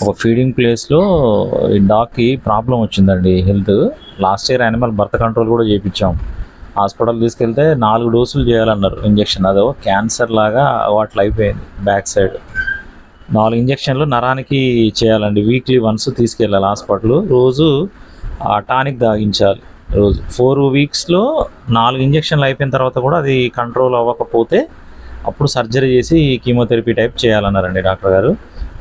ఒక ఫీడింగ్ ప్లేస్లో ఈ డాగ్కి ప్రాబ్లం వచ్చిందండి health. Last year animal birth control కూడా చేయించాం. హాస్పిటల్ తీసుకెళ్తే 4 డోసులు చేయాలన్నారు ఇంజక్షన్. అదో క్యాన్సర్ లాగా వాటిలో అయిపోయింది బ్యాక్ సైడ్. 4 ఇంజక్షన్లు నరానికి చేయాలండి. వీక్లీ వన్స్ తీసుకెళ్ళాలి హాస్పిటల్. రోజు టానిక్ తాగించాలి రోజు. 4 వీక్స్లో 4 ఇంజక్షన్లు అయిపోయిన తర్వాత కూడా అది కంట్రోల్ అవ్వకపోతే అప్పుడు సర్జరీ చేసి కీమోథెరపీ టైప్ చేయాలన్నారండి డాక్టర్ గారు.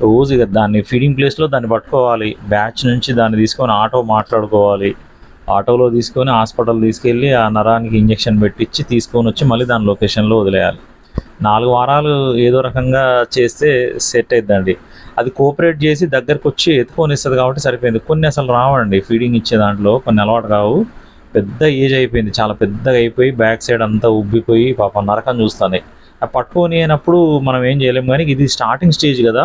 రోజు ఇక దాన్ని ఫీడింగ్ ప్లేస్లో దాన్ని పట్టుకోవాలి. బ్యాచ్ నుంచి దాన్ని తీసుకొని ఆటో మాట్లాడుకోవాలి. ఆటోలో తీసుకొని హాస్పిటల్ తీసుకెళ్ళి ఆ నరానికి ఇంజక్షన్ పెట్టించి తీసుకొని వచ్చి మళ్ళీ దాని లొకేషన్లో వదిలేయాలి. 4 వారాలు ఏదో రకంగా చేస్తే సెట్ అయిద్దండి. అది కోఆపరేట్ చేసి దగ్గరకు వచ్చి ఎత్తుకొని ఇస్తుంది కాబట్టి సరిపోయింది. కొన్ని అసలు రావండి ఫీడింగ్ ఇచ్చే దాంట్లో, కొన్ని అలవాటు కావు. పెద్ద ఏజ్ అయిపోయింది, చాలా పెద్దగా అయిపోయి బ్యాక్ సైడ్ అంతా ఉబ్బిపోయి పాపం నరకం చూస్తుంది. పట్టుకొని అయినప్పుడు మనం ఏం చేయలేము. కానీ ఇది స్టార్టింగ్ స్టేజ్ కదా,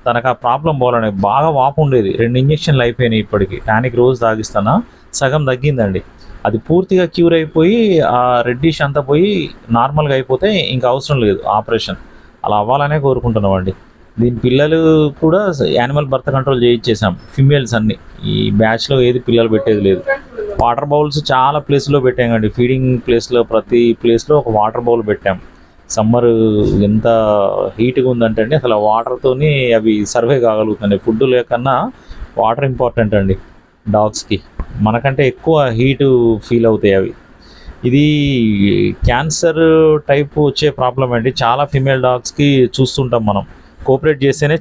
తనకు ఆ ప్రాబ్లం పోవాలని బాగా వాపు ఉండేది. 2 ఇంజక్షన్లు అయిపోయినాయి ఇప్పటికి. టానిక్ రోజు తాగిస్తానా, సగం తగ్గిందండి. అది పూర్తిగా క్యూర్ అయిపోయి ఆ రెడ్డిష్ అంతా పోయి నార్మల్గా అయిపోతే ఇంకా అవసరం లేదు ఆపరేషన్. అలా అవ్వాలనే కోరుకుంటున్నామండి. దీని పిల్లలు కూడా యానిమల్ బర్త్ కంట్రోల్ చేయించేసాం, ఫిమేల్స్ అన్నీ. ఈ బ్యాచ్లో ఏది పిల్లలు పెట్టేది లేదు. వాటర్ బౌల్స్ చాలా ప్లేస్లో పెట్టామండి. ఫీడింగ్ ప్లేస్లో ప్రతి ప్లేస్లో ఒక వాటర్ బౌల్ పెట్టాం. సమ్మర్ ఎంత హీట్గా ఉందంటే అండి, అసలు వాటర్తోని అవి సర్వే కాగలుగుతున్నాయి. ఫుడ్ లేకన్నా వాటర్ ఇంపార్టెంట్ అండి డాగ్స్కి. మనకంటే ఎక్కువ హీటు ఫీల్ అవుతాయి అవి. ఇది క్యాన్సర్ టైప్ వచ్చే ప్రాబ్లం అండి. చాలా ఫీమేల్ డాగ్స్కి చూస్తుంటాం మనం. కోఆపరేట్ చేస్తేనే